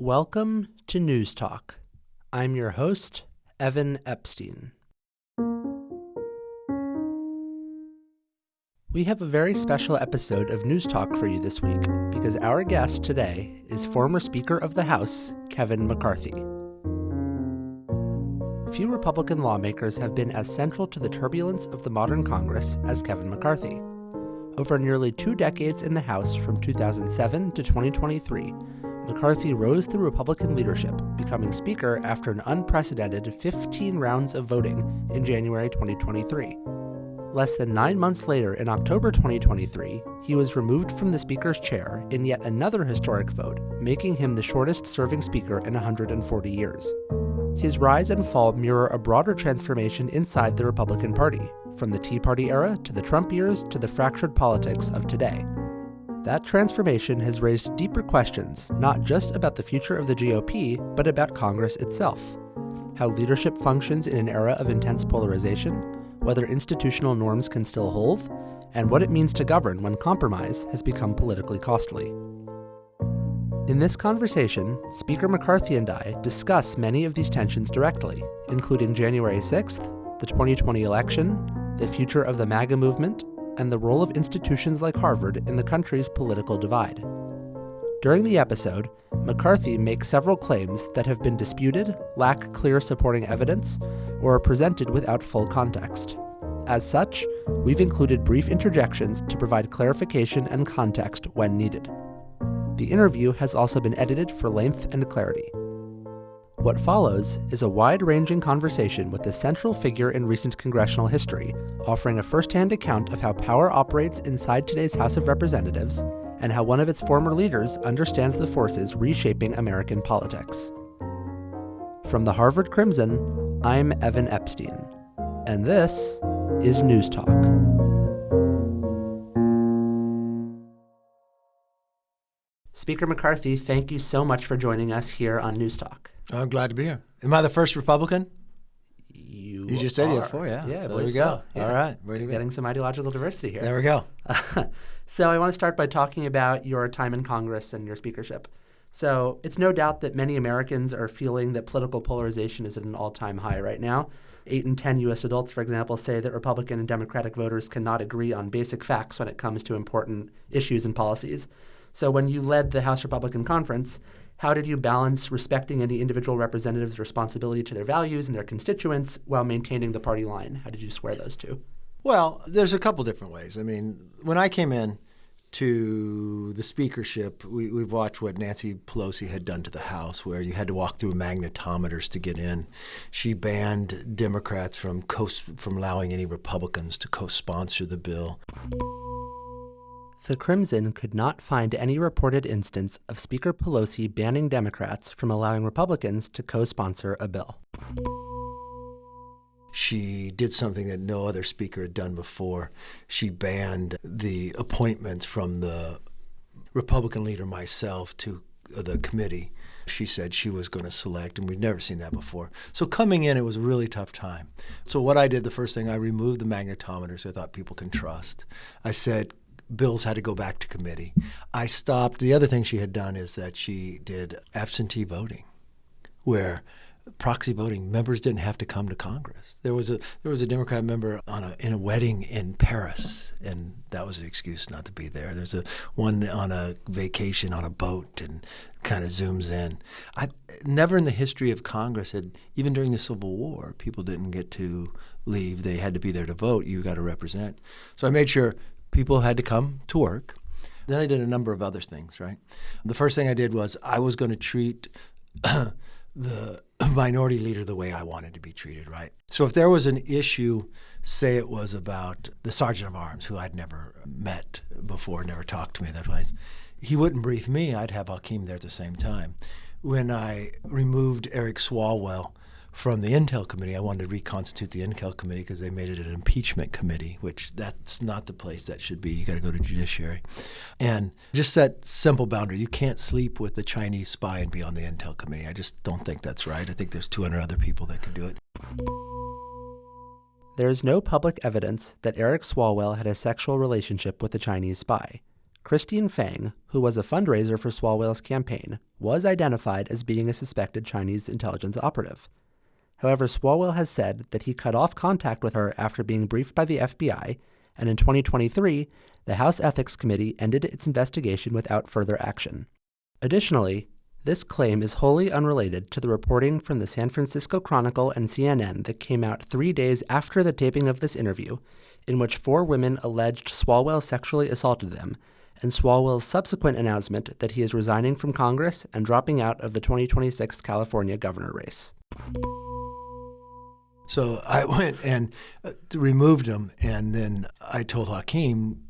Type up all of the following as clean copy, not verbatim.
Welcome to Newstalk. I'm your host, Evan Epstein. We have a very special episode of Newstalk for you this week because our guest today is former Speaker of the House, Kevin McCarthy. Few Republican lawmakers have been as central to the turbulence of the modern Congress as Kevin McCarthy. Over nearly 2 decades in the House from 2007 to 2023, McCarthy rose through Republican leadership, becoming Speaker after an unprecedented 15 rounds of voting in January 2023. Less than 9 months later, in October 2023, he was removed from the Speaker's chair in yet another historic vote, making him the shortest-serving Speaker in 140 years. His rise and fall mirror a broader transformation inside the Republican Party, from the Tea Party era to the Trump years to the fractured politics of today. That transformation has raised deeper questions, not just about the future of the GOP, but about Congress itself. How leadership functions in an era of intense polarization, whether institutional norms can still hold, and what it means to govern when compromise has become politically costly. In this conversation, Speaker McCarthy and I discuss many of these tensions directly, including January 6th, the 2020 election, the future of the MAGA movement, and the role of institutions like Harvard in the country's political divide. During the episode, McCarthy makes several claims that have been disputed, lack clear supporting evidence, or are presented without full context. As such, we've included brief interjections to provide clarification and context when needed. The interview has also been edited for length and clarity. What follows is a wide-ranging conversation with a central figure in recent congressional history, offering a first-hand account of how power operates inside today's House of Representatives and how one of its former leaders understands the forces reshaping American politics. From the Harvard Crimson, I'm Evan Epstein, and this is Newstalk. Speaker McCarthy, thank you so much for joining us here on Newstalk. I'm glad to be here. Am I the first Republican? You just said you had 4, yeah. So there we go. So. Yeah. All right. Ready to Getting some ideological diversity here. There we go. So I want to start by talking about your time in Congress and your speakership. So it's no doubt that many Americans are feeling that political polarization is at an all-time high right now. 8 in 10 U.S. adults, for example, say that Republican and Democratic voters cannot agree on basic facts when it comes to important issues and policies. So when you led the House Republican Conference, how did you balance respecting any individual representative's responsibility to their values and their constituents while maintaining the party line? How did you square those two? Well, there's a couple different ways. I mean, when I came in to the speakership, we've watched what Nancy Pelosi had done to the House, where you had to walk through magnetometers to get in. She banned Democrats from allowing any Republicans to co-sponsor the bill. The Crimson could not find any reported instance of Speaker Pelosi banning Democrats from allowing Republicans to co-sponsor a bill. She did something that no other speaker had done before. She banned the appointments from the Republican leader, myself, to the committee. She said she was going to select, and we've never seen that before. So coming in, it was a really tough time. So what I did, the first thing, I removed the magnetometers I thought people can trust. I said bills had to go back to committee. I stopped. The other thing she had done is that she did absentee voting, where proxy voting, members didn't have to come to Congress. There was a Democrat member in a wedding in Paris, and that was the excuse not to be there. There's one on a vacation on a boat and kind of zooms in. Never in the history of Congress had, even during the Civil War, people didn't get to leave. They had to be there to vote. You got to represent. So I made sure people had to come to work. Then I did a number of other things, right? The first thing I did was I was going to treat the minority leader the way I wanted to be treated, right? So if there was an issue, say it was about the sergeant of arms, who I'd never met before, never talked to me that way, he wouldn't brief me. I'd have Hakeem there at the same time. When I removed Eric Swalwell from the Intel Committee, I wanted to reconstitute the Intel Committee because they made it an impeachment committee, which that's not the place that should be. You got to go to Judiciary. And just that simple boundary. You can't sleep with the Chinese spy and be on the Intel Committee. I just don't think that's right. I think there's 200 other people that could do it. There is no public evidence that Eric Swalwell had a sexual relationship with the Chinese spy. Christine Fang, who was a fundraiser for Swalwell's campaign, was identified as being a suspected Chinese intelligence operative. However, Swalwell has said that he cut off contact with her after being briefed by the FBI, and in 2023, the House Ethics Committee ended its investigation without further action. Additionally, this claim is wholly unrelated to the reporting from the San Francisco Chronicle and CNN that came out 3 days after the taping of this interview, in which 4 women alleged Swalwell sexually assaulted them, and Swalwell's subsequent announcement that he is resigning from Congress and dropping out of the 2026 California governor race. So I went and removed him, and then I told Hakeem,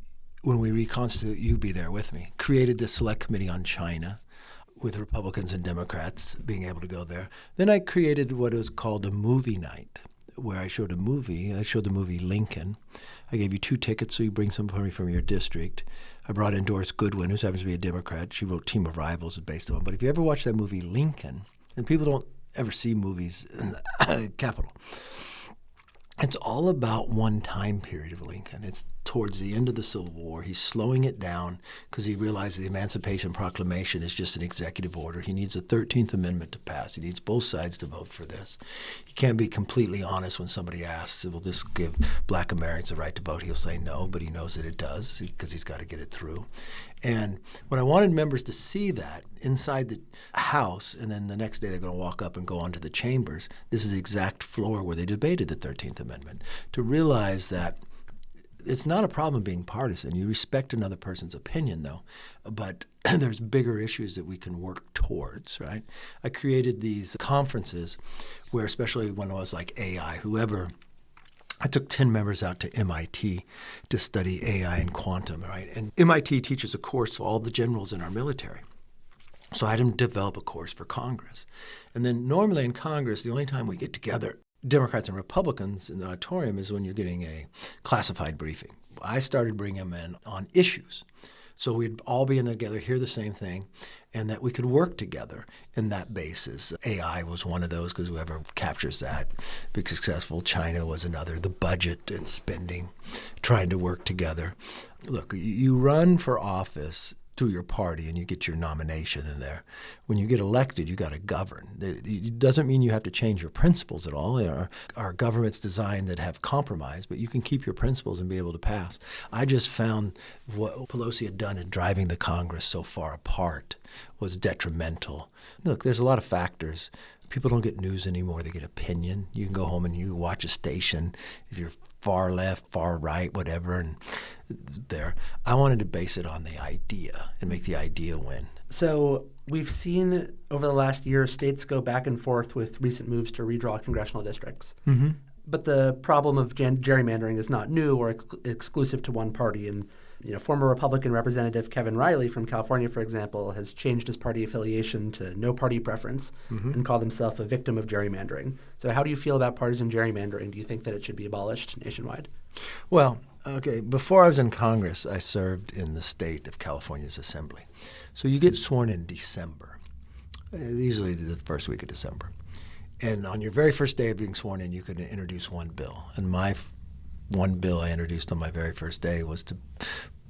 when we reconstitute, you be there with me. Created the Select Committee on China with Republicans and Democrats being able to go there. Then I created what was called a movie night, where I showed a movie. I showed the movie Lincoln. I gave you 2 tickets, so you bring somebody from your district. I brought in Doris Goodwin, who happens to be a Democrat. She wrote Team of Rivals, based on. But if you ever watch that movie Lincoln, and people don't ever see movies in the Capitol, it's all about one time period of Lincoln. It's towards the end of the Civil War. He's slowing it down because he realizes the Emancipation Proclamation is just an executive order. He needs a 13th Amendment to pass. He needs both sides to vote for this. He can't be completely honest when somebody asks, will this give black Americans the right to vote? He'll say no, but he knows that it does because he's got to get it through. And what I wanted members to see that inside the House, and then the next day they're going to walk up and go onto the chambers, this is the exact floor where they debated the 13th Amendment, to realize that it's not a problem being partisan. You respect another person's opinion, though, but there's bigger issues that we can work towards, right? I created these conferences where, especially when it was like AI, I took 10 members out to MIT to study AI and quantum, right? And MIT teaches a course for all the generals in our military. So I had them develop a course for Congress. And then normally in Congress, the only time we get together, Democrats and Republicans in the auditorium, is when you're getting a classified briefing. I started bringing them in on issues. So we'd all be in there together, hear the same thing, and that we could work together in that basis. AI was one of those because whoever captures that be successful. China was another. The budget and spending, trying to work together. Look, you run for office through your party and you get your nomination in there. When you get elected, you got to govern. It doesn't mean you have to change your principles at all. Our government's designed that have compromise, but you can keep your principles and be able to pass. I just found what Pelosi had done in driving the Congress so far apart was detrimental. Look, there's a lot of factors. People don't get news anymore. They get opinion. You can go home and you watch a station. If you're far left, far right, whatever, and there. I wanted to base it on the idea and make the idea win. So we've seen over the last year states go back and forth with recent moves to redraw congressional districts. Mm-hmm. But the problem of gerrymandering is not new or exclusive to one party. And former Republican Representative Kevin Riley from California, for example, has changed his party affiliation to no party preference and called himself a victim of gerrymandering. So how do you feel about partisan gerrymandering? Do you think that it should be abolished nationwide? Well, okay, before I was in Congress, I served in the state of California's assembly. So you get sworn in December, usually the first week of December. And on your very first day of being sworn in, you could introduce one bill. And my one bill I introduced on my very first day was to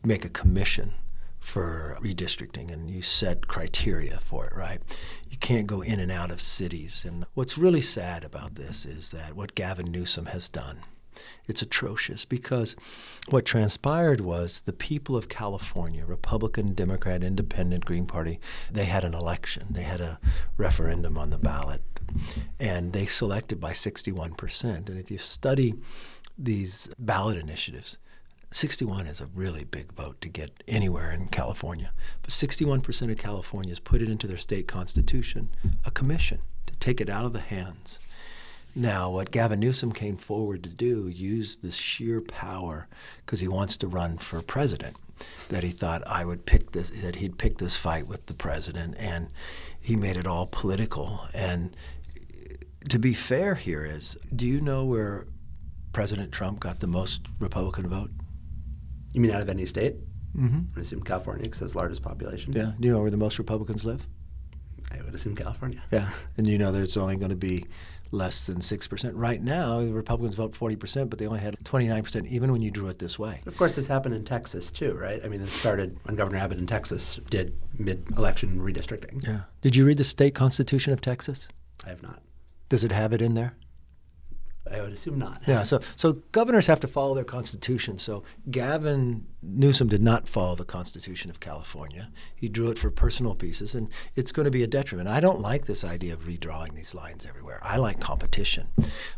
make a commission for redistricting, and you set criteria for it, right? You can't go in and out of cities. And what's really sad about this is that what Gavin Newsom has done, it's atrocious, because what transpired was the people of California, Republican, Democrat, Independent, Green Party, they had an election. They had a referendum on the ballot, and they selected by 61%. And if you study these ballot initiatives, 61 is a really big vote to get anywhere in California. But 61% of Californians put it into their state constitution, a commission, to take it out of the hands. Now, what Gavin Newsom came forward to do, use the sheer power, because he wants to run for president, that he thought that he'd pick this fight with the president, and he made it all political. And to be fair here is, do you know where President Trump got the most Republican vote? You mean out of any state? Mm-hmm. I would assume California, because it's the largest population. Yeah. Do you know where the most Republicans live? I would assume California. Yeah. And you know there's only going to be less than 6%. Right now, the Republicans vote 40%, but they only had 29%, even when you drew it this way. Of course, this happened in Texas, too, right? I mean, it started when Governor Abbott in Texas did mid-election redistricting. Yeah. Did you read the state constitution of Texas? I have not. Does it have it in there? I would assume not. Yeah, so governors have to follow their constitution. So Gavin Newsom did not follow the Constitution of California. He drew it for personal pieces, and it's going to be a detriment. I don't like this idea of redrawing these lines everywhere. I like competition.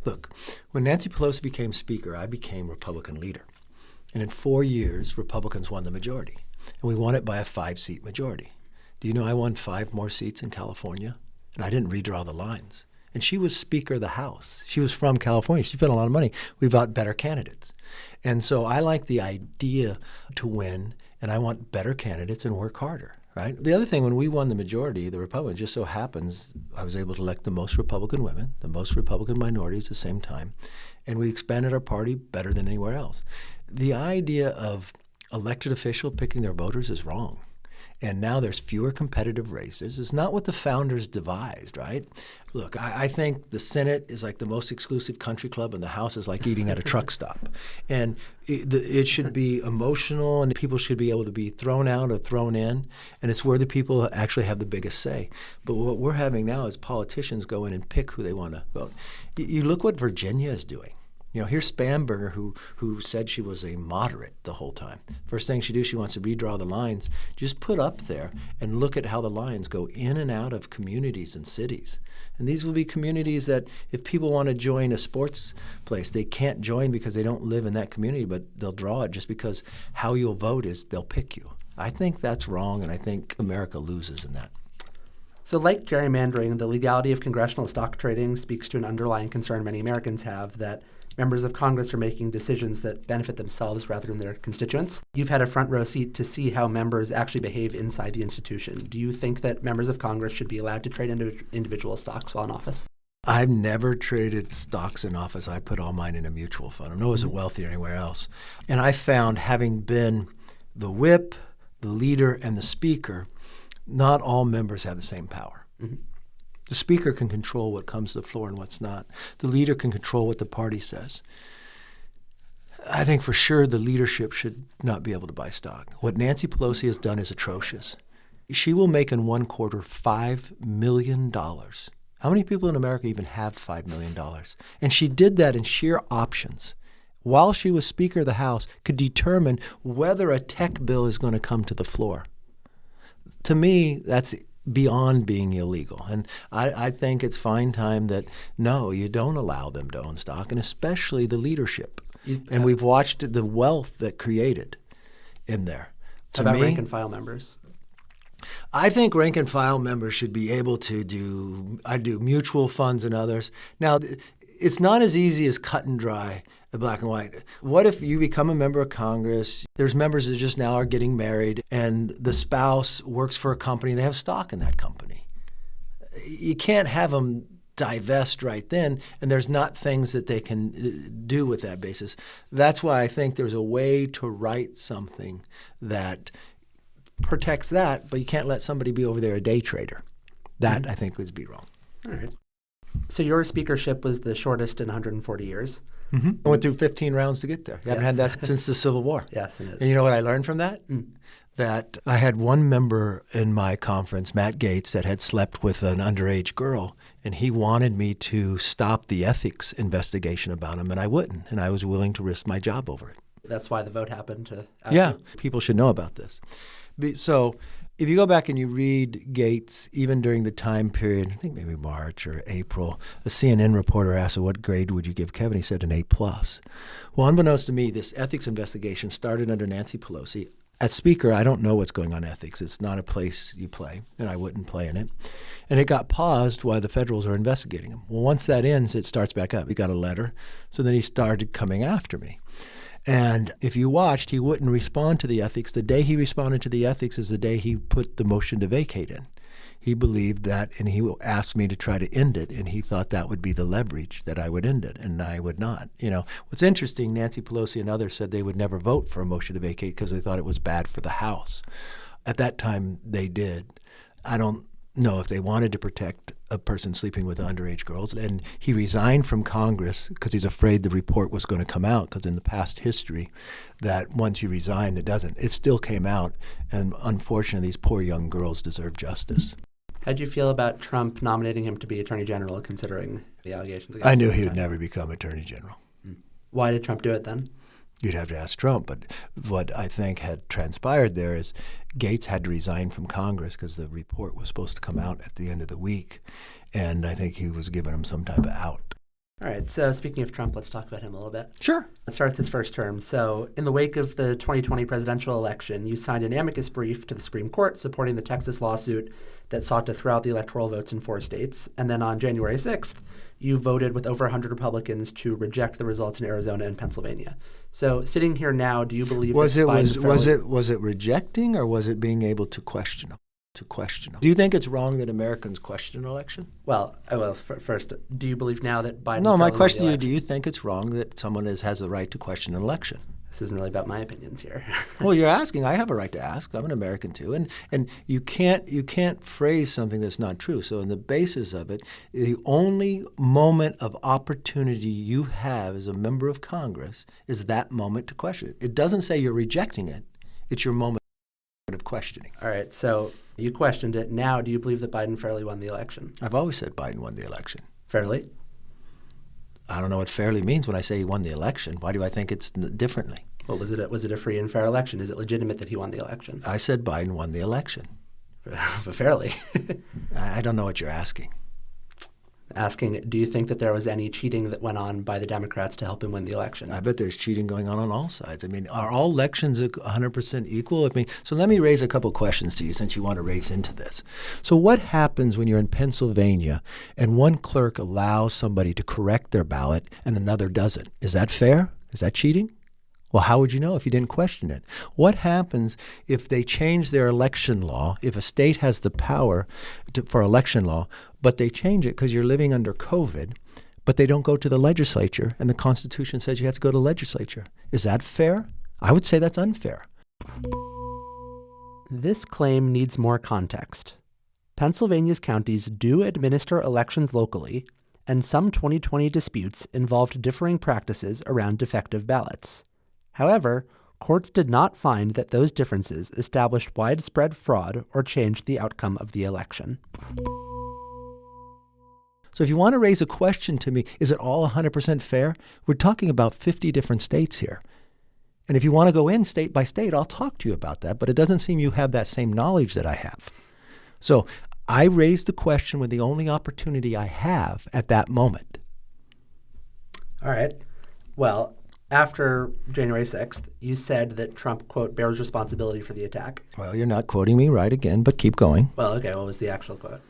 Look, when Nancy Pelosi became Speaker, I became Republican leader. And in 4 years, Republicans won the majority. And we won it by a 5-seat majority. Do you know I won 5 more seats in California? And I didn't redraw the lines. And she was Speaker of the House. She was from California. She spent a lot of money. We bought better candidates. And so I like the idea to win, and I want better candidates and work harder, right? The other thing, when we won the majority, the Republicans, just so happens I was able to elect the most Republican women, the most Republican minorities at the same time, and we expanded our party better than anywhere else. The idea of elected official picking their voters is wrong. And now there's fewer competitive races. It's not what the founders devised, right? Look, I think the Senate is like the most exclusive country club, and the House is like eating at a truck stop. And it should be emotional, and people should be able to be thrown out or thrown in, and it's where the people actually have the biggest say. But what we're having now is politicians go in and pick who they want to vote. You look what Virginia is doing. You know, here's Spamberger, who said she was a moderate the whole time. First thing she do, she wants to redraw the lines. Just put up there and look at how the lines go in and out of communities and cities. And these will be communities that if people want to join a sports place, they can't join because they don't live in that community, but they'll draw it just because how you'll vote is they'll pick you. I think that's wrong, and I think America loses in that. So like gerrymandering, the legality of congressional stock trading speaks to an underlying concern many Americans have that members of Congress are making decisions that benefit themselves rather than their constituents. You've had a front row seat to see how members actually behave inside the institution. Do you think that members of Congress should be allowed to trade individual stocks while in office? I've never traded stocks in office. I put all mine in a mutual fund. I wasn't wealthy or anywhere else. And I found, having been the whip, the leader, and the speaker, not all members have the same power. Mm-hmm. The speaker can control what comes to the floor and what's not. The leader can control what the party says. I think for sure the leadership should not be able to buy stock. What Nancy Pelosi has done is atrocious. She will make in one quarter $5 million. How many people in America even have $5 million? And she did that in sheer options. While she was Speaker of the House, could determine whether a tech bill is going to come to the floor. To me, that's beyond being illegal. And I think it's fine time that, no, you don't allow them to own stock, and especially the leadership. And we've watched the wealth that created in there. How about rank and file members? I think rank and file members should be able to do mutual funds and others. Now, it's not as easy as cut and dry, black and white. What if you become a member of Congress, there's members that just now are getting married, and the spouse works for a company, they have stock in that company. You can't have them divest right then, and there's not things that they can do with that basis. That's why I think there's a way to write something that protects that, but you can't let somebody be over there a day trader. That, I think, would be wrong. All right. So your speakership was the shortest in 140 years. Mm-hmm. I went through 15 rounds to get there. You haven't had that since the Civil War. Yes, it is. And you know what I learned from that? That I had one member in my conference, Matt Gaetz, that had slept with an underage girl, and he wanted me to stop the ethics investigation about him, and I wouldn't, and I was willing to risk my job over it. That's why the vote happened to Yeah, people should know about this. So if you go back and you read Gaetz, even during the time period, I think maybe March or April, a CNN reporter asked him, what grade would you give Kevin? He said an A+. Well, unbeknownst to me, this ethics investigation started under Nancy Pelosi. As Speaker, I don't know what's going on ethics. It's not a place you play, and I wouldn't play in it. And it got paused while the federals are investigating him. Well, once that ends, it starts back up. He got a letter, so then he started coming after me. And if you watched, he wouldn't respond to the ethics. The day he responded to the ethics is the day he put the motion to vacate in. He believed that, and he asked me to try to end it, and he thought that would be the leverage that I would end it, and I would not. You know, what's interesting, Nancy Pelosi and others said they would never vote for a motion to vacate because they thought it was bad for the House. At that time, they did. I don't No, if they wanted to protect a person sleeping with underage girls, and he resigned from Congress because he's afraid the report was going to come out, because in the past history that once you resign, it doesn't. It still came out, and unfortunately, these poor young girls deserve justice. How'd you feel about Trump nominating him to be Attorney General, considering the allegations against I knew him? he would never become Attorney General. Why did Trump do it then? You'd have to ask Trump, but what I think had transpired there is Gates had to resign from Congress because the report was supposed to come out at the end of the week, and I think he was giving him some type of out. All right, so speaking of Trump, let's talk about him a little bit. Sure. Let's start with his first term. So in the wake of the 2020 presidential election, you signed an amicus brief to the Supreme Court supporting the Texas lawsuit that sought to throw out the electoral votes in 4 states. And then on January 6th, you voted with over 100 Republicans to reject the results in Arizona and Pennsylvania. So sitting here now, do you believe was that was it rejecting, or was it being able to question them? Do you think it's wrong that Americans question an election? Well, first, do you believe now that Biden? No, my question to you: do you think it's wrong that someone has the right to question an election? This isn't really about my opinions here. Well, you're asking. I have a right to ask. I'm an American too, and you can't phrase something that's not true. So, in the basis of it, the only moment of opportunity you have as a member of Congress is that moment to question it. It doesn't say you're rejecting it; it's your moment of questioning. All right. So you questioned it. Now, do you believe that Biden fairly won the election? I've always said Biden won the election. Fairly? I don't know what fairly means when I say he won the election. Why do I think it's differently? Well, was it a free and fair election? Is it legitimate that he won the election? I said Biden won the election. But fairly. I don't know what you're asking. Asking, do you think that there was any cheating that went on by the Democrats to help him win the election? I bet there's cheating going on all sides. I mean, are all elections 100% equal? I mean, so let me raise a couple questions to you since you want to race into this. So what happens when you're in Pennsylvania and one clerk allows somebody to correct their ballot and another doesn't? Is that fair? Is that cheating? Well, how would you know if you didn't question it? What happens if they change their election law, if a state has the power for election law, but they change it because you're living under COVID, but they don't go to the legislature, and the Constitution says you have to go to the legislature? Is that fair? I would say that's unfair. This claim needs more context. Pennsylvania's counties do administer elections locally, and some 2020 disputes involved differing practices around defective ballots. However, courts did not find that those differences established widespread fraud or changed the outcome of the election. So if you want to raise a question to me, is it all 100% fair? We're talking about 50 different states here. And if you want to go in state by state, I'll talk to you about that. But it doesn't seem you have that same knowledge that I have. So I raised the question with the only opportunity I have at that moment. All right. Well, after January 6th, you said that Trump, quote, bears responsibility for the attack. Well, you're not quoting me right again, but keep going. Well, okay, what was the actual quote?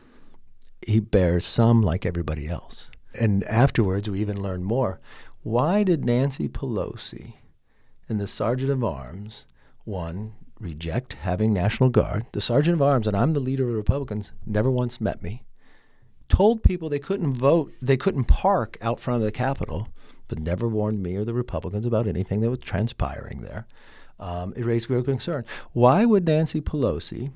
He bears some like everybody else. And afterwards, we even learned more. Why did Nancy Pelosi and the Sergeant of Arms, one, reject having National Guard? The Sergeant of Arms, and I'm the leader of the Republicans, never once met me, told people they couldn't vote, they couldn't park out front of the Capitol, but never warned me or the Republicans about anything that was transpiring there. It raised real concern. Why would Nancy Pelosi,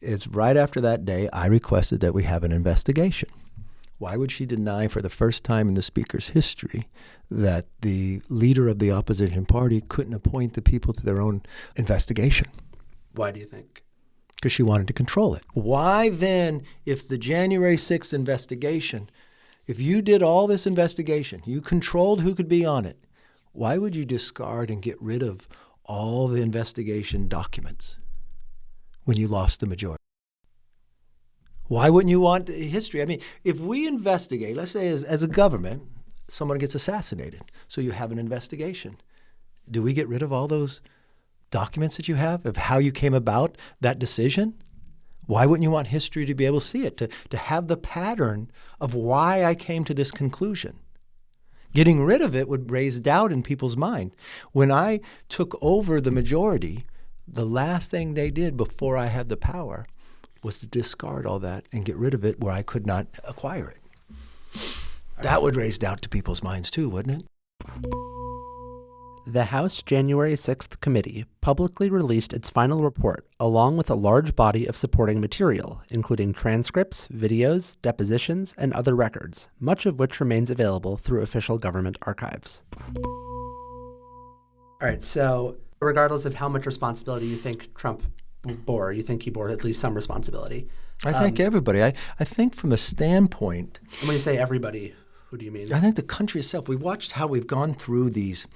it's right after that day, I requested that we have an investigation. Why would she deny for the first time in the Speaker's history that the leader of the opposition party couldn't appoint the people to their own investigation? Why do you think? Because she wanted to control it. Why then, if the January 6th investigation, if you did all this investigation, you controlled who could be on it, why would you discard and get rid of all the investigation documents when you lost the majority? Why wouldn't you want history? I mean, if we investigate, let's say as a government, someone gets assassinated, so you have an investigation. Do we get rid of all those documents that you have of how you came about that decision? Why wouldn't you want history to be able to see it, to have the pattern of why I came to this conclusion? Getting rid of it would raise doubt in people's mind. When I took over the majority, the last thing they did before I had the power was to discard all that and get rid of it where I could not acquire it. That would raise doubt to people's minds too, wouldn't it? The House January 6th committee publicly released its final report, along with a large body of supporting material, including transcripts, videos, depositions, and other records, much of which remains available through official government archives. All right, so regardless of how much responsibility you think Trump bore, you think he bore at least some responsibility. I think everybody. I think from a standpoint. And when you say everybody, who do you mean? I think the country itself. We watched how we've gone through these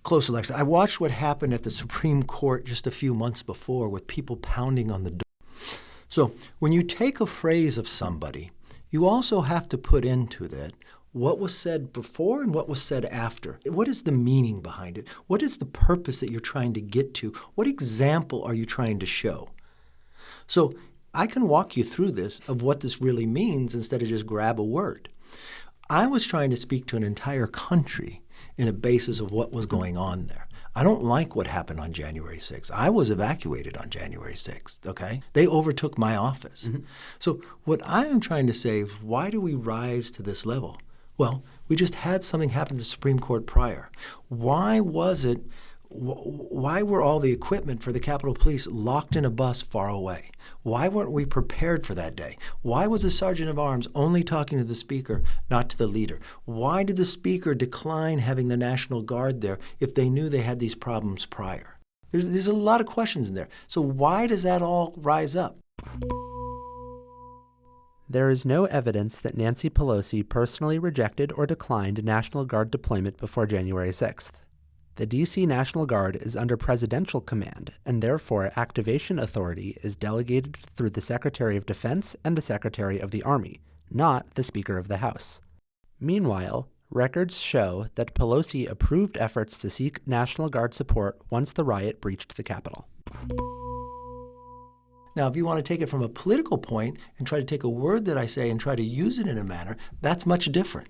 close elections. I watched what happened at the Supreme Court just a few months before with people pounding on the door. So when you take a phrase of somebody, you also have to put into that what was said before and what was said after. What is the meaning behind it? What is the purpose that you're trying to get to? What example are you trying to show? So I can walk you through this of what this really means instead of just grab a word. I was trying to speak to an entire country in a basis of what was going on there. I don't like what happened on January 6th. I was evacuated on January 6th, okay? They overtook my office. Mm-hmm. So what I am trying to say is, why do we rise to this level? Well, we just had something happen to the Supreme Court prior. Why were all the equipment for the Capitol Police locked in a bus far away? Why weren't we prepared for that day? Why was the Sergeant of Arms only talking to the Speaker, not to the leader? Why did the Speaker decline having the National Guard there if they knew they had these problems prior? There's a lot of questions in there. So why does that all rise up? There is no evidence that Nancy Pelosi personally rejected or declined National Guard deployment before January 6th. The D.C. National Guard is under presidential command, and therefore activation authority is delegated through the Secretary of Defense and the Secretary of the Army, not the Speaker of the House. Meanwhile, records show that Pelosi approved efforts to seek National Guard support once the riot breached the Capitol. Now, if you want to take it from a political point and try to take a word that I say and try to use it in a manner, that's much different.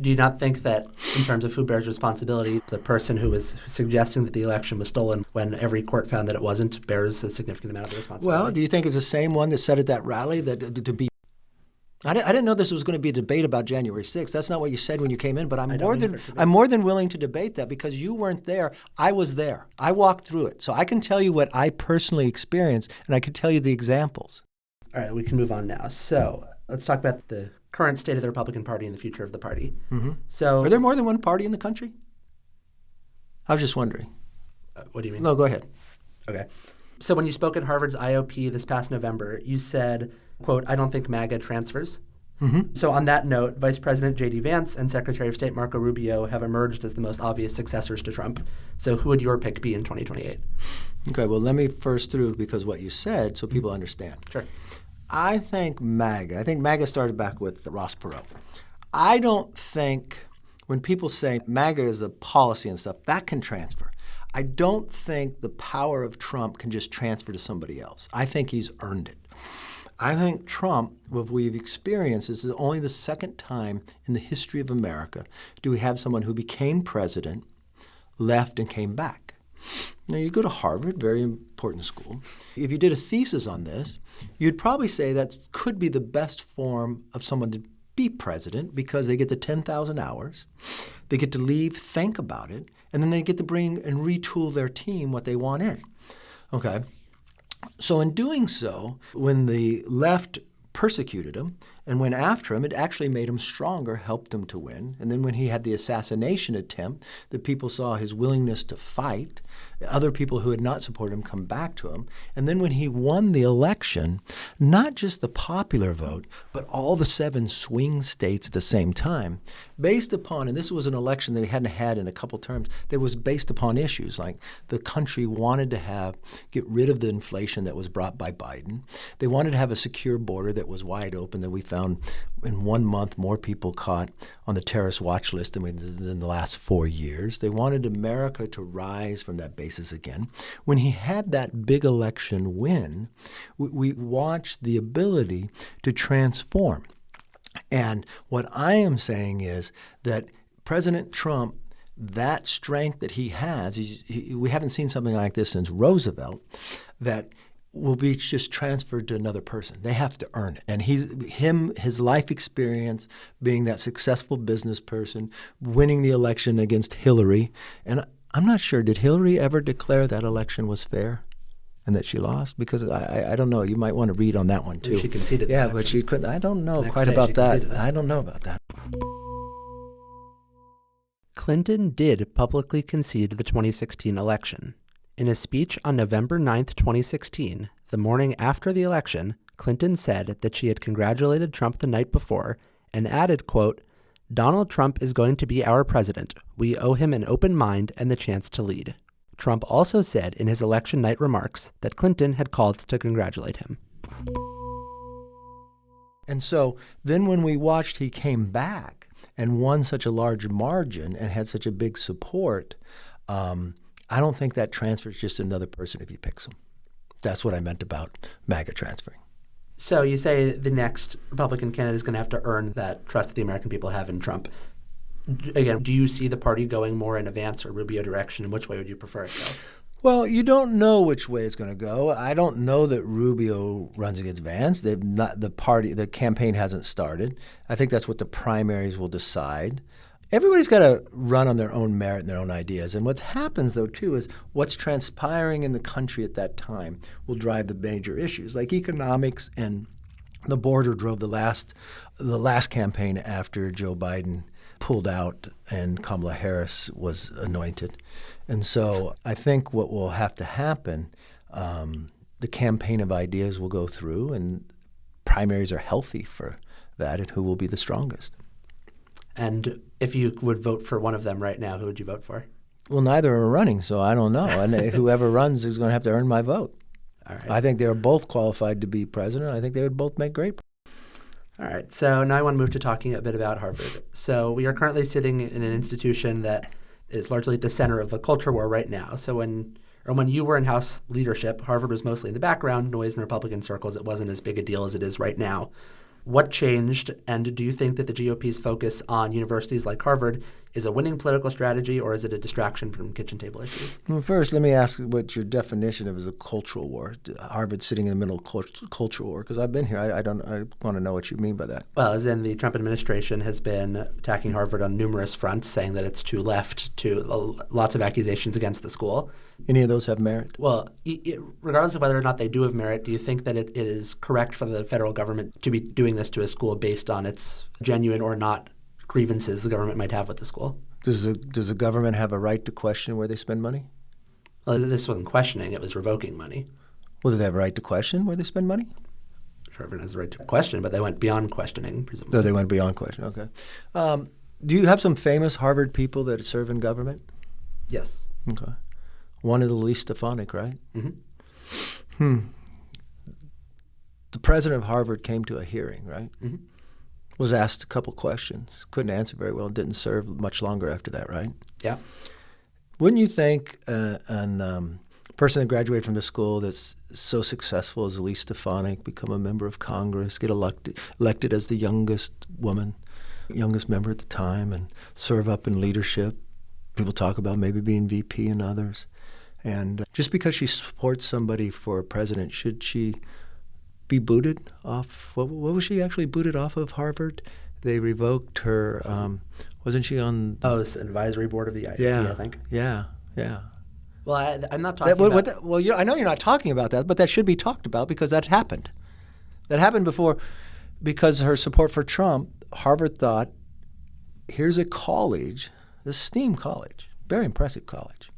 Do you not think that, in terms of who bears responsibility, the person who was suggesting that the election was stolen when every court found that it wasn't bears a significant amount of the responsibility? Well, do you think it's the same one that said at that rally that to be? I didn't know this was going to be a debate about January 6th. That's not what you said when you came in, but I'm more than willing to debate that because you weren't there. I was there. I walked through it. So I can tell you what I personally experienced, and I can tell you the examples. All right, we can move on now. So let's talk about the current state of the Republican Party and the future of the party. Mm-hmm. So, are there more than one party in the country? I was just wondering. What do you mean? No, go ahead. Okay. So when you spoke at Harvard's IOP this past November, you said, quote, "I don't think MAGA transfers." Mm-hmm. So on that note, Vice President J.D. Vance and Secretary of State Marco Rubio have emerged as the most obvious successors to Trump. So who would your pick be in 2028? Okay, well, let me first through because what you said so people understand. Sure. I think MAGA started back with Ross Perot. I don't think when people say MAGA is a policy and stuff, that can transfer. I don't think the power of Trump can just transfer to somebody else. I think he's earned it. I think Trump, what we've experienced, is only the second time in the history of America do we have someone who became president, left, and came back. Now, you go to Harvard, very important school. If you did a thesis on this, you'd probably say that could be the best form of someone to be president because they get the 10,000 hours, they get to leave, think about it, and then they get to bring and retool their team what they want in. Okay? So in doing so, when the left persecuted him and went after him, it actually made him stronger, helped him to win. And then when he had the assassination attempt, the people saw his willingness to fight. Other people who had not supported him come back to him. And then when he won the election, not just the popular vote, but all the 7 swing states at the same time, based upon, and this was an election that he hadn't had in a couple terms, that was based upon issues like the country wanted to get rid of the inflation that was brought by Biden. They wanted to have a secure border that was wide open, that we found in 1 month more people caught on the terrorist watch list than we did in the last 4 years. They wanted America to rise from that basis again. When he had that big election win, we watched the ability to transform. And what I am saying is that President Trump, that strength that he has, we haven't seen something like this since Roosevelt, that will be just transferred to another person. They have to earn it. And his life experience, being that successful business person, winning the election against Hillary. And I'm not sure, did Hillary ever declare that election was fair and that she lost? Because I don't know. You might want to read on that one, too. She conceded the election. But she couldn't. I don't know quite day, about that. I don't know about that. Clinton did publicly concede the 2016 election. In a speech on November 9, 2016, the morning after the election, Clinton said that she had congratulated Trump the night before and added, quote, "Donald Trump is going to be our president. We owe him an open mind and the chance to lead." Trump also said in his election night remarks that Clinton had called to congratulate him. And so then when we watched he came back and won such a large margin and had such a big support, I don't think that transfers just another person if he picks him. That's what I meant about MAGA transferring. So you say the next Republican candidate is going to have to earn that trust that the American people have in Trump. Again, do you see the party going more in a Vance or Rubio direction, and which way would you prefer it to go? Well, you don't know which way it's going to go. I don't know that Rubio runs against Vance. The campaign hasn't started. I think that's what the primaries will decide. Everybody's got to run on their own merit and their own ideas. And what happens, though, too, is what's transpiring in the country at that time will drive the major issues. Like economics and the border drove the last campaign after Joe Biden pulled out and Kamala Harris was anointed. And so I think what will have to happen, the campaign of ideas will go through, and primaries are healthy for that, and who will be the strongest. And if you would vote for one of them right now, who would you vote for? Well, neither are running, so I don't know. And whoever runs is going to have to earn my vote. All right. I think they're both qualified to be president. I think they would both make great. All right. So now I want to move to talking a bit about Harvard. So we are currently sitting in an institution that is largely at the center of a culture war right now. So when you were in House leadership, Harvard was mostly in the background, noise in Republican circles. It wasn't as big a deal as it is right now. What changed, and do you think that the GOP's focus on universities like Harvard is a winning political strategy, or is it a distraction from kitchen table issues? Well, first, let me ask what your definition of is a cultural war. Harvard sitting in the middle of cultural war, because I've been here. I want to know what you mean by that. Well, as in the Trump administration has been attacking Harvard on numerous fronts, saying that it's too left, to lots of accusations against the school. Any of those have merit? Well, regardless of whether or not they do have merit, do you think that it is correct for the federal government to be doing this to a school based on its genuine or not grievances the government might have with the school? Does the government have a right to question where they spend money? Well, this wasn't questioning, it was revoking money. Well, do they have a right to question where they spend money? Sure, everyone has a right to question, but they went beyond questioning, presumably. No, they went beyond questioning, okay. Do you have some famous Harvard people that serve in government? Yes. Okay. One is Elise Stefanik, right? Mm-hmm. The president of Harvard came to a hearing, right? Mm-hmm. Was asked a couple questions, couldn't answer very well, and didn't serve much longer after that, right? Yeah. Wouldn't you think a person that graduated from the school that's so successful as Elise Stefanik, become a member of Congress, get elected as the youngest member at the time, and serve up in leadership? People talk about maybe being VP and others. And just because she supports somebody for president, should she be booted off? What was she actually booted off of Harvard? They revoked her. Wasn't she on? Oh, it's an advisory board of the ICP, I think. Yeah. Well, I'm not talking about... I know you're not talking about that, but that should be talked about because that happened. That happened before because her support for Trump, Harvard thought, here's a college, a STEAM college, very impressive college.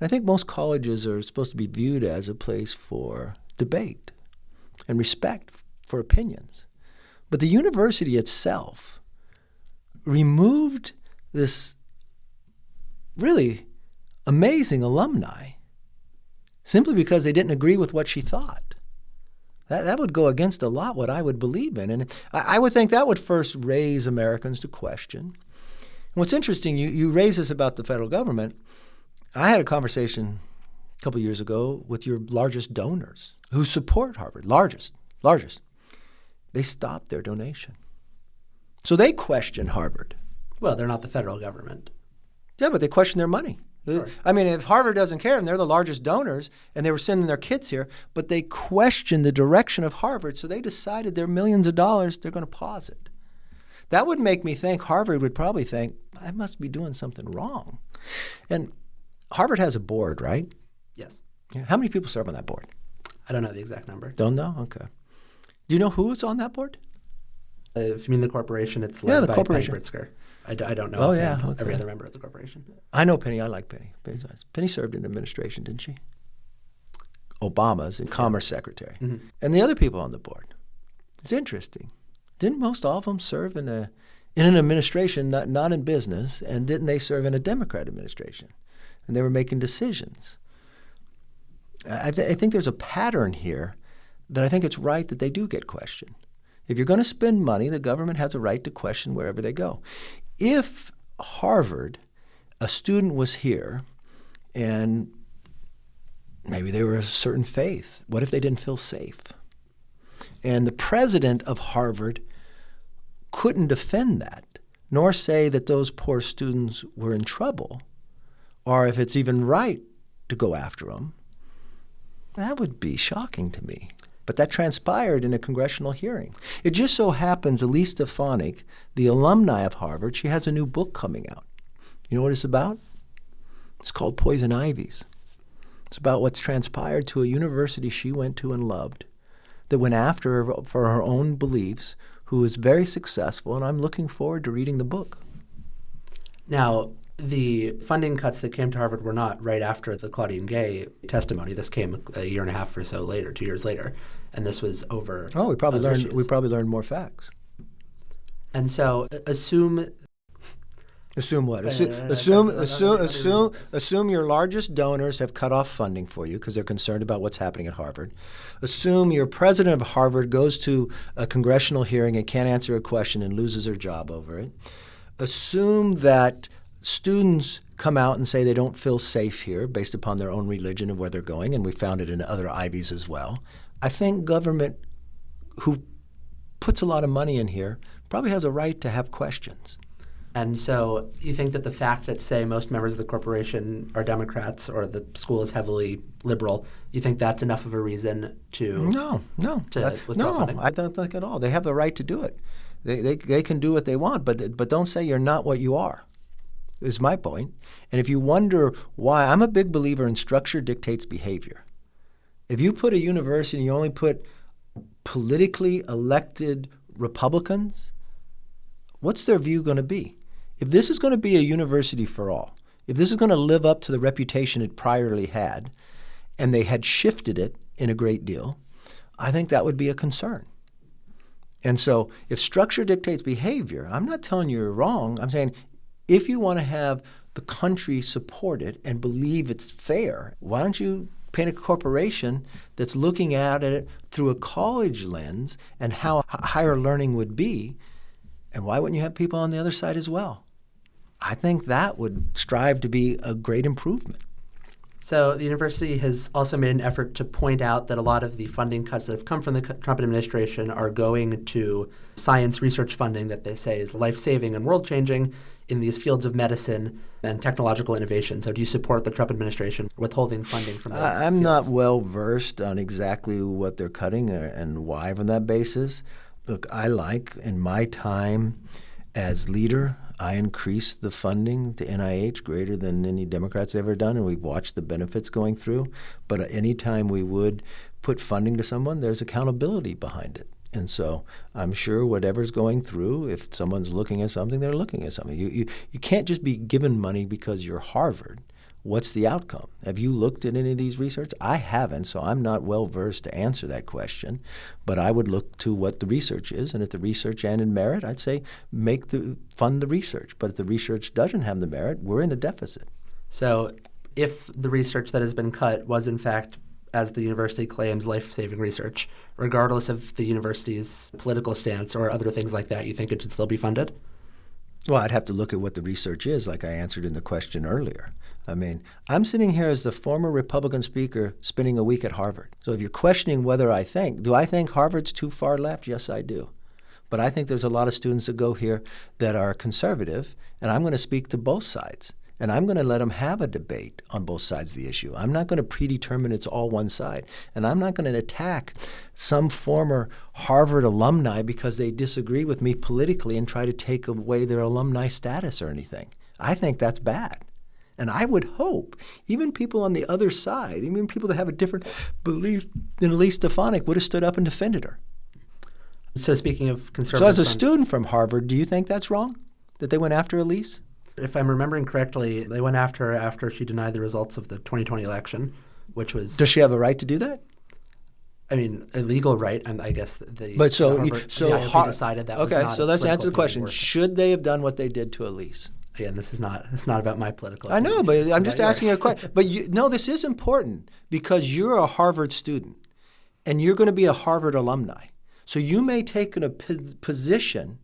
And I think most colleges are supposed to be viewed as a place for debate and respect for opinions. But the university itself removed this really amazing alumni simply because they didn't agree with what she thought. That would go against a lot what I would believe in. And I would think that would first raise Americans to question. And what's interesting, you raise this about the federal government. I had a conversation a couple years ago with your largest donors who support Harvard, largest. They stopped their donation. So they question Harvard. Well, they're not the federal government. Yeah, but they question their money. Sure. I mean, if Harvard doesn't care, and they're the largest donors, and they were sending their kids here, but they questioned the direction of Harvard, so they decided their millions of dollars, they're going to pause it. That would make me think Harvard would probably think, I must be doing something wrong. And Harvard has a board, right? Yes. Yeah. How many people serve on that board? I don't know the exact number. Don't know? Okay. Do you know who is on that board? If you mean the corporation, it's led by corporation. Penny Pritzker. I don't know every other member of the corporation. I know Penny. I like Penny. Penny's nice. Penny served in administration, didn't she? Obama's Commerce Secretary. Mm-hmm. And the other people on the board. It's interesting. Didn't most all of them serve in an administration, not in business, and didn't they serve in a Democrat administration? And they were making decisions. I think there's a pattern here that I think it's right that they do get questioned. If you're going to spend money, the government has a right to question wherever they go. If Harvard, a student was here and maybe they were a certain faith, what if they didn't feel safe? And the president of Harvard couldn't defend that, nor say that those poor students were in trouble, or if it's even right to go after them. That would be shocking to me. But that transpired in a congressional hearing. It just so happens Elise Stefanik, the alumni of Harvard, she has a new book coming out. You know what it's about? It's called Poison Ivies. It's about what's transpired to a university she went to and loved, that went after her for her own beliefs, who is very successful, and I'm looking forward to reading the book. Now, the funding cuts that came to Harvard were not right after the Claudine Gay testimony. This came a year and a half or so later, 2 years later, and this was over. Oh, we probably learned more facts. And so, assume what? Assume your largest donors have cut off funding for you because they're concerned about what's happening at Harvard. Assume your president of Harvard goes to a congressional hearing and can't answer a question and loses her job over it. Assume that students come out and say they don't feel safe here based upon their own religion of where they're going, and we found it in other Ivies as well. I think government, who puts a lot of money in here, probably has a right to have questions. And so you think that the fact that, say, most members of the corporation are Democrats or the school is heavily liberal, you think that's enough of a reason to withdraw funding? I don't think at all. They have the right to do it. They can do what they want, but don't say you're not what you are, is my point. And if you wonder why, I'm a big believer in structure dictates behavior. If you put a university and you only put politically elected Republicans, what's their view going to be? If this is going to be a university for all, if this is going to live up to the reputation it priorly had, and they had shifted it in a great deal, I think that would be a concern. And so if structure dictates behavior, I'm not telling you you're wrong. I'm saying if you want to have the country support it and believe it's fair, why don't you paint a corporation that's looking at it through a college lens and how higher learning would be? And why wouldn't you have people on the other side as well? I think that would strive to be a great improvement. So the university has also made an effort to point out that a lot of the funding cuts that have come from the Trump administration are going to science research funding that they say is life-saving and world-changing in these fields of medicine and technological innovation. So do you support the Trump administration withholding funding from those I'm fields? not well-versed on exactly what they're cutting and why on that basis. Look, in my time as leader, I increased the funding to NIH greater than any Democrats ever done, and we've watched the benefits going through. But any time we would put funding to someone, there's accountability behind it. And so I'm sure whatever's going through, if someone's looking at something, they're looking at something. You can't just be given money because you're Harvard. What's the outcome? Have you looked at any of these research? I haven't, so I'm not well-versed to answer that question. But I would look to what the research is, and if the research and in merit, I'd say fund the research. But if the research doesn't have the merit, we're in a deficit. So if the research that has been cut was in fact, as the university claims, life-saving research, regardless of the university's political stance or other things like that, you think it should still be funded? Well, I'd have to look at what the research is, like I answered in the question earlier. I mean, I'm sitting here as the former Republican speaker spending a week at Harvard. So if you're questioning whether do I think Harvard's too far left? Yes, I do. But I think there's a lot of students that go here that are conservative, and I'm going to speak to both sides. and I'm going to let them have a debate on both sides of the issue. I'm not going to predetermine it's all one side. And I'm not going to attack some former Harvard alumni because they disagree with me politically and try to take away their alumni status or anything. I think that's bad. And I would hope even people on the other side, even people that have a different belief than Elise Stefanik, would have stood up and defended her. So speaking of conservatives... So as a student from Harvard, do you think that's wrong, that they went after Elise? If I'm remembering correctly, they went after her after she denied the results of the 2020 election, which was... Does she have a right to do that? I mean, a legal right, and I guess the IOP decided that was okay, not so let's answer the question. worth it. Should they have done what they did to Elise? Again, it's not about my political I know, opinions. but I'm just asking you a question. But this is important because you're a Harvard student and you're going to be a Harvard alumni. So you may take a position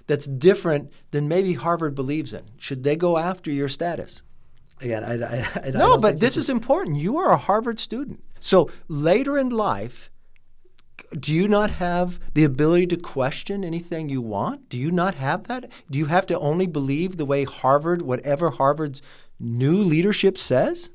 that's different than maybe Harvard believes in. Should they go after your status? Again, I don't No, but think this is important. You are a Harvard student. So later in life, do you not have the ability to question anything you want? Do you not have that? Do you have to only believe the way Harvard, whatever Harvard's new leadership says?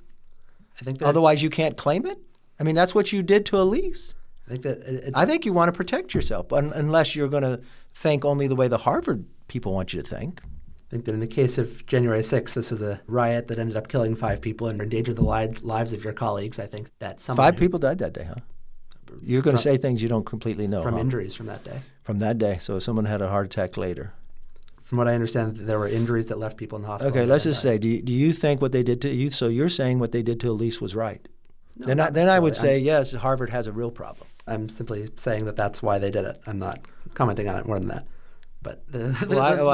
I think otherwise you can't claim it? I mean, that's what you did to Elise. I think you want to protect yourself, unless you're going to think only the way the Harvard people want you to think. I think that in the case of January 6th, this was a riot that ended up killing 5 people and endangered the lives of your colleagues. I think that 5 people died that day, huh? You're going to say things you don't completely know. From injuries from that day. From that day. So someone had a heart attack later. From what I understand, there were injuries that left people in the hospital. Okay, let's just say, do you think what they did to you, so you're saying what they did to Elise was right? No, then I would say, yes, Harvard has a real problem. I'm simply saying that that's why they did it. I'm not commenting on it more than that. But the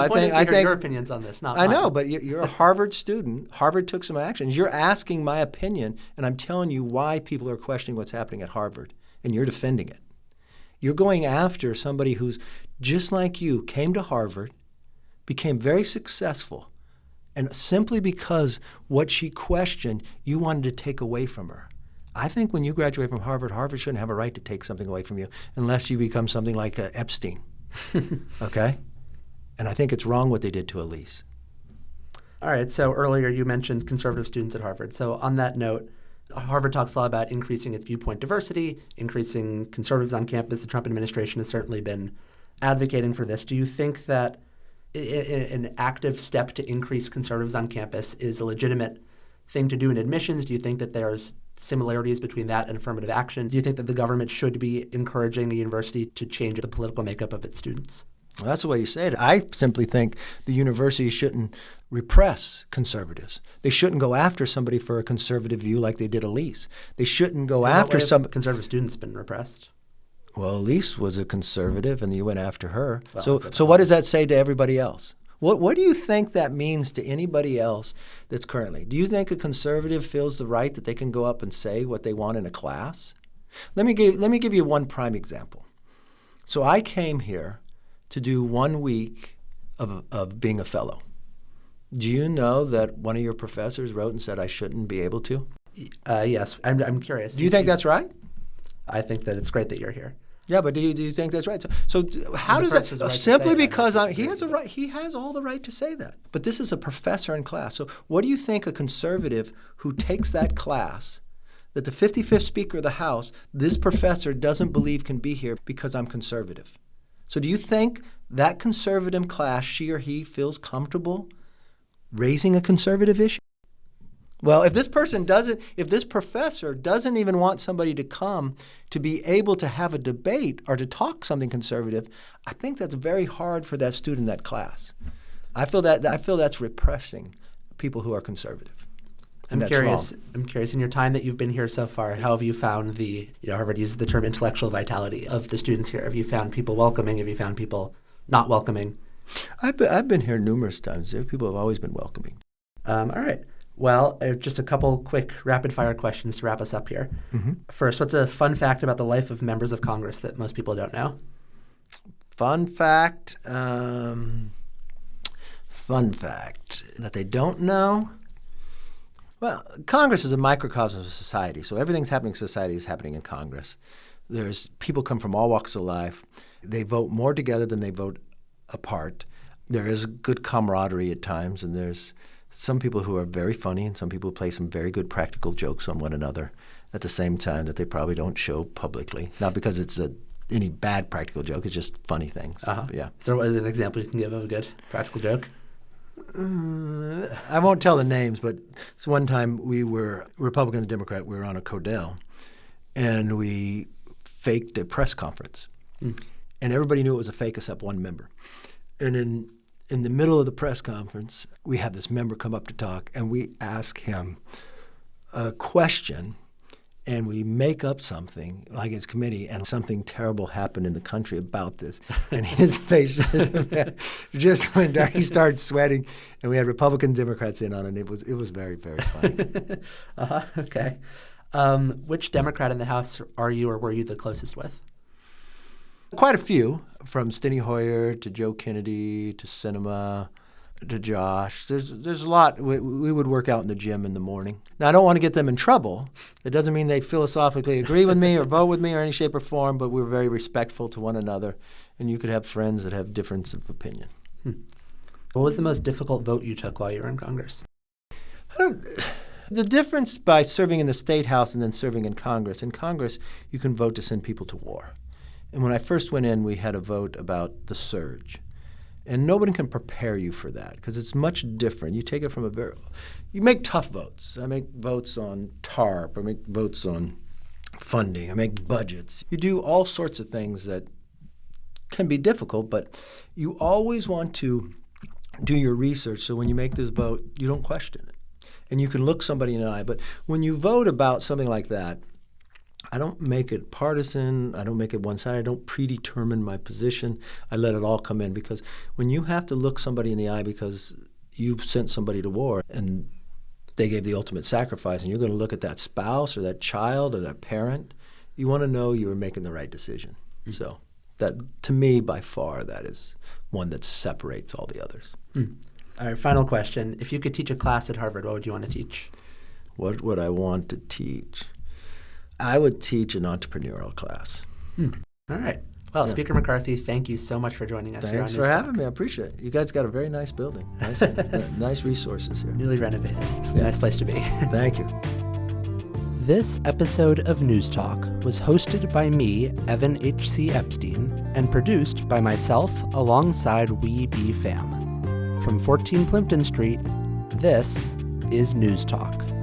point is to hear your opinions on this, not mine. I know, but you're a Harvard student. Harvard took some actions. You're asking my opinion, and I'm telling you why people are questioning what's happening at Harvard, and you're defending it. You're going after somebody who's just like you, came to Harvard, became very successful, and simply because what she questioned, you wanted to take away from her. I think when you graduate from Harvard, Harvard shouldn't have a right to take something away from you unless you become something like Epstein. Okay? And I think it's wrong what they did to Elise. All right. So earlier you mentioned conservative students at Harvard. So on that note, Harvard talks a lot about increasing its viewpoint diversity, increasing conservatives on campus. The Trump administration has certainly been advocating for this. Do you think that an active step to increase conservatives on campus is a legitimate thing to do in admissions? Do you think that there's similarities between that and affirmative action? Do you think that the government should be encouraging a university to change the political makeup of its students? Well, that's the way you say it. I simply think the university shouldn't repress conservatives. They shouldn't go after somebody for a conservative view like they did Elise. They shouldn't go after some conservative students been repressed. Well, Elise was a conservative, and you went after her. Well, so what does that say to everybody else? What do you think that means to anybody else that's currently? Do you think a conservative feels the right that they can go up and say what they want in a class? Let me give you one prime example. So I came here to do 1 week of being a fellow. Do you know that one of your professors wrote and said I shouldn't be able to? Yes, I'm curious. Do you think that's right? I think that it's great that you're here. Yeah, but do you think that's right? So how does that? Right simply because he has a right. He has all the right to say that. But this is a professor in class. So what do you think a conservative who takes that class, that the 55th Speaker of the House, this professor doesn't believe can be here because I'm conservative? So do you think that conservative class, she or he feels comfortable raising a conservative issue? Well, if this professor doesn't even want somebody to come to be able to have a debate or to talk something conservative, I think that's very hard for that student in that class. I feel that's repressing people who are conservative. And I'm curious. I'm curious. In your time that you've been here so far, how have you found Harvard uses the term intellectual vitality of the students here? Have you found people welcoming? Have you found people not welcoming? I've been here numerous times. People have always been welcoming. All right. Well, just a couple quick rapid-fire questions to wrap us up here. Mm-hmm. First, what's a fun fact about the life of members of Congress that most people don't know? Fun fact that they don't know? Well, Congress is a microcosm of society, so everything's happening in society is happening in Congress. There's people come from all walks of life. They vote more together than they vote apart. There is good camaraderie at times, and there's some people who are very funny and some people who play some very good practical jokes on one another at the same time that they probably don't show publicly. Not because it's any bad practical joke, it's just funny things. Yeah. Is there an example you can give of a good practical joke? I won't tell the names, but it's one time we were, Republican and Democrat, we were on a Codell, and we faked a press conference. And everybody knew it was a fake except one member. And in the middle of the press conference, we have this member come up to talk, and we ask him a question, and we make up something, like his committee, and something terrible happened in the country about this. And his face just went down. He started sweating, and we had Republican Democrats in on it. It was very, very funny. Okay. Which Democrat in the House are you or were you the closest with? Quite a few, from Steny Hoyer to Joe Kennedy to Sinema to Josh. There's a lot. We would work out in the gym in the morning. Now, I don't want to get them in trouble. It doesn't mean they philosophically agree with me or vote with me or any shape or form, but we're very respectful to one another. And you could have friends that have difference of opinion. What was the most difficult vote you took while you were in Congress? The difference by serving in the State House and then serving in Congress you can vote to send people to war. And when I first went in, we had a vote about the surge. And nobody can prepare you for that because it's much different. You take it from you make tough votes. I make votes on TARP. I make votes on funding. I make budgets. You do all sorts of things that can be difficult, but you always want to do your research so when you make this vote, you don't question it. And you can look somebody in the eye. But when you vote about something like that, I don't make it partisan. I don't make it one-sided. I don't predetermine my position. I let it all come in because when you have to look somebody in the eye because you sent somebody to war and they gave the ultimate sacrifice and you're going to look at that spouse or that child or that parent, you want to know you were making the right decision. So that, to me, by far, that is one that separates all the others. All right, final question. If you could teach a class at Harvard, what would you want to teach? What would I want to teach? I would teach an entrepreneurial class. All right. Well, Speaker McCarthy, thank you so much for joining us. Thanks for having me. I appreciate it. You guys got a very nice building. Nice resources here. Newly renovated. It's a nice place to be. Thank you. This episode of Newstalk was hosted by me, Evan H.C. Epstein, and produced by myself alongside We Be Fam. From 14 Plimpton Street, this is Newstalk.